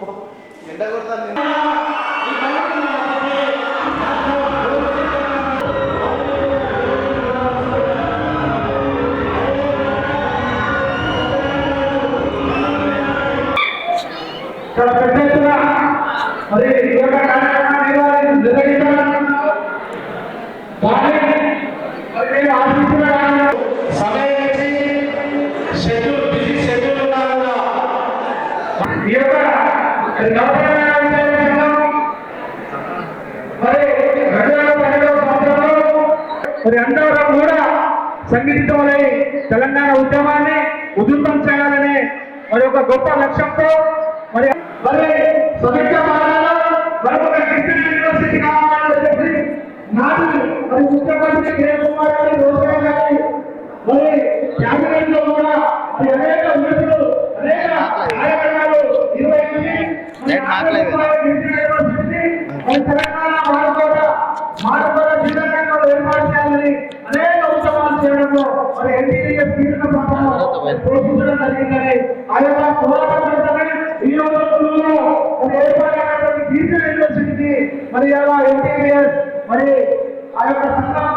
ఎండ కొడతాను మరి ఈ యొక్క కార్యక్రమాన్ని నిర్వహించాలనుకుంటున్నారు. కానీ మరి నేను ఆశించిన సమయం షెడ్యూల్ బిజీ షెడ్యూల్ ఉన్నా కూడా ఈ యొక్క మరి 2012వ సంవత్సరంలో మరి అందరం కూడా సంఘటితమై తెలంగాణ ఉద్యమాన్ని ఉధృతం చేయాలనే మరి ఒక గొప్ప లక్ష్యంతో మరి సమీక్ష పాలనలో మరొక డిస్ట్రిక్ట్ యూనివర్సిటీ కావాలని చెప్పి నాడు మరి ముఖ్యమంత్రి కిరణ్ కుమార్ గారు రోజుగారు గారి మరి క్యాబినెట్ లో కూడా మరి అనేక విధులు అనేక కార్యక్రమాలు నిర్వహించి తెలంగాణ మారుకోట శ్రీరంగంలో ఏర్పాటు చేయాలని అనేక ఉద్యమాలు చేయడంలో మరి ఎన్టీఎస్ పోషించడం జరిగిందని ఆ యొక్క పోరాటం ఈ రోజుల్లో మరి ఏర్పాటైనటువంటి టీచర్ యూనివర్సిటీకి మరి అలా ఎన్టీఎస్ మరి ఆ యొక్క సంఘం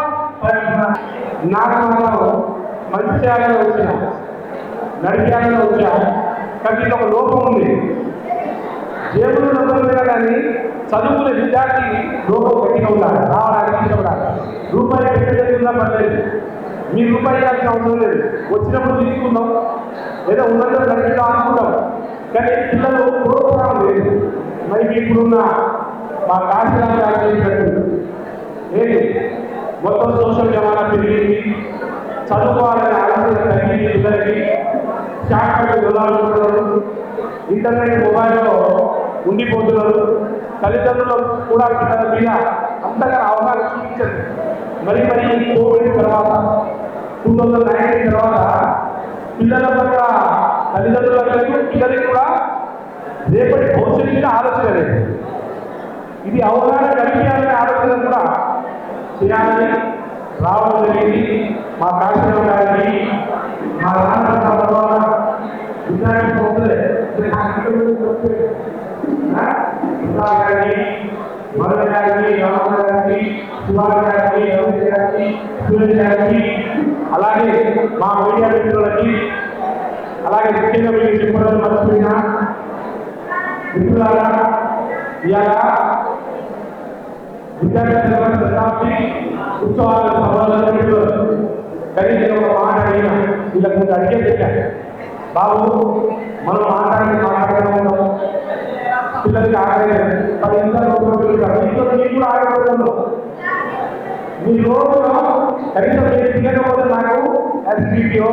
నాకు మంచి చేయాలని వచ్చా నడిచేయాలని వచ్చా కానీ ఒక లోపం ఉంది. జేబులు నొప్పి కానీ చదువుకునే విద్యార్థి లోపం గట్టిగా ఉండాలి, రావడానికి ఇష్టపడాలి. రూపాయి పెట్టేదిన్నా పర్లేదు, మీ రూపాయి ఇవ్వాల్సిన అవసరం లేదు. వచ్చినప్పుడు తీసుకుందాం, ఏదో ఉన్నదో గట్టిగా అనుకుంటాం. కానీ పిల్లలు ప్రోత్సాహం లేదు. మరి ఇప్పుడున్న మా కాశీరామ్ గారు చేసినట్టు ఏది మొత్తం సోషల్ జమానా పెరిగింది, చదువుకోవాలనే ఆలోచన తగ్గింది. పిల్లలకి షార్ట్కట్ దొరాలుకుంటున్నారు, ఇంటర్నెట్ మొబైల్లో ఉండిపోతున్నారు. తల్లిదండ్రులు కూడా పిల్లల మీద అంతగా అవగాహన చూపించదు. మరి కోవిడ్ తర్వాత 2019 తర్వాత పిల్లల పట్ల తల్లిదండ్రులకు పిల్లలకి కూడా రేపటి భవిష్యత్తు మీద ఆలోచన లేదు. ఇది అవగాహన కల్పించాలనే ఆలోచన కూడా చేయాలని రావడం జరిగింది. మా కాశీరామ్ గారికి, మా రాష్ట్ర విద్యార్థి గారికి, మరణ గారికి, రామణ గారికి, సుభాష్ గారికి, రవీంద్ర గారికి, సురేష్ గారికి, అలాగే మా మీడియా మిత్రులకి, అలాగే ముఖ్యంగా మీరు చెప్పడం మర్చిపోయిన మిత్రులారా, ఇవాళ విద్యార్థి శతాబ్ది ఉత్సవాల సభలో కనీసం ఒక మాట అయినా వీళ్ళకి ముందు అడిగే పెట్టారు. బాబు మనం మాట్లాడుతూ ఉన్నాం, పిల్లలకి ఆగలేదు 10 నిమిషాలు మీకు కూడా ఆగకూడదు. మీ రోజులో కనీసం మీరు తినకపోతే నాకు ఎస్పీపీఓ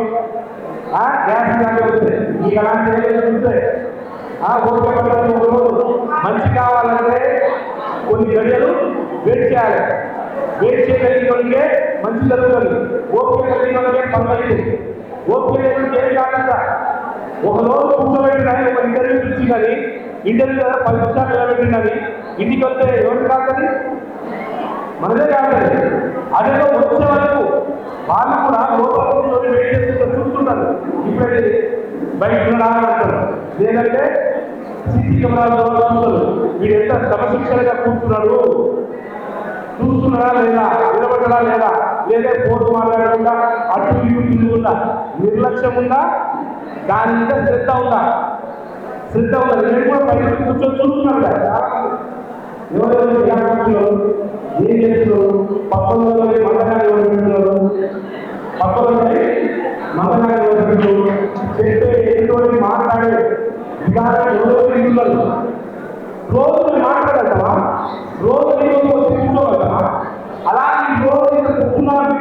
గ్యాస్ లాంటి వస్తుంది. మీకు అలాంటి చూస్తే మంచి కావాలంటే కొన్ని గడియలు వెయిట్ చేయాలి. వెయిట్ చేయగలిగే మంచి జరుగుతుంది. ఓపిక కలిగే పర్వాలేదు. ఓపిక లేకుండా ఏం కాకుండా ఒక రోజు కూర్చోబెట్టిన ఒక ఇంటర్వ్యూ ఇచ్చి కానీ ఇంటర్వ్యూ 10 నిమిషాలు నిలబెట్టినది ఇంటికి వస్తే ఎవరికి కాదని మనదే కాదండి. అదే వచ్చే వరకు వాళ్ళు కూడా లోపల వెయిట్ చేస్తూ చూస్తున్నారు. ఇప్పుడైతే బయట రాగలుగుతారు, లేదంటే సీసీ కెమెరాల ద్వారా చూస్తారు వీడు ఎంత క్రమశిక్షణగా కూర్చున్నాడు, చూస్తున్నారా లేదా, నిలబడ్డా లేదా, లేదా ఫోన్ మాట్లాడకుండా అటు ఇటు తిరుగుందా, నిర్లక్ష్యం ఉందా, దాని మీద శ్రద్ధ ఉందా? శ్రద్ధ ఉందా? నేను కూడా బయట కూర్చొని చూస్తున్నాను కదా. ఎవరెవరు ఏం చేస్తున్నారు, పక్కన మందగానే ఎవరు, పక్కన మందగానే ఎవరు చెప్పే ఎటువంటి మాట్లాడే విధానం ఎవరో తిరుగుతున్నారు. రోజు మాట్లాడతామా, రోజు కూర్చోగలమా? అలాగే రోజు ఇక్కడ కూర్చున్నాను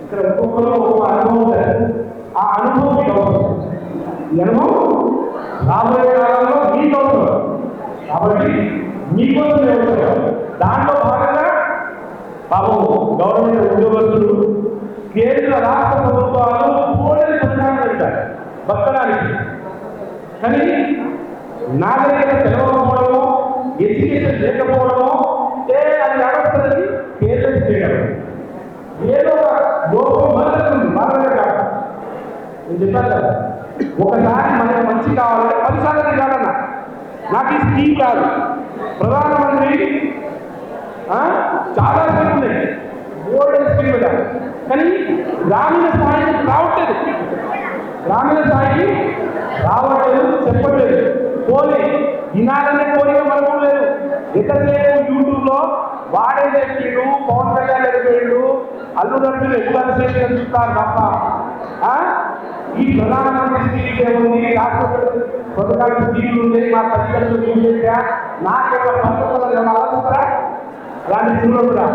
ఇక్కడ ఒక్కొక్కరు ఒక అనుభవం ఉంటుంది. ఆ అనుభవం మీకు అవసరం. ఈ అనుభవం రాబోయే కాలంలో మీకు అవసరం. కాబట్టి మీకోసం అవసరం. దాంట్లో భాగంగా బాబు గవర్నమెంట్ ఉద్యోగస్తులు, కేంద్ర రాష్ట్ర ప్రభుత్వాలు పోటీ పథకాలు పెట్టారు బతకడానికి. కానీ నాగరికత తెలవకపోవడమో, ఎడ్యుకేషన్ లేకపోవడమో, అది వ్యవస్థని కేర్లెస్ చేయడం, ఏదో లోపం బాధగా కాదు. నేను చెప్పాను కదా, ఒకసారి మనకు మంచి కావాలంటే 10 సార్లు కాదన్న, నాకు ఈ స్కీమ్ కాదు. ప్రధానమంత్రి చాలా స్కీమ్ ఉన్నాయి, గోల్డెన్ స్కీమ్ కదా, కానీ గ్రామీణ స్థాయికి రావట్లేదు, గ్రామీణ స్థాయికి రావట్లేదు, చెప్పట్లేదు. పోనీ వినాలనే కోరిక మనకు లేదు. ఎంతసేపు యూట్యూబ్లో వాడే చెప్పాడు, పవన్ కళ్యాణ్ చెప్పాడు, అల్లుడంటే ఎక్కువసేపు చూస్తారు తప్ప ఈ ప్రధానమంత్రి స్కీమ్ ఏముంది, రాష్ట్ర పథకాల స్కీమ్లు ఉన్నాయి, మా తల్లిదండ్రులు చూసేసా నాకేమో పథకాలు ఆలోచిస్తారా అలాంటి చూడకుండా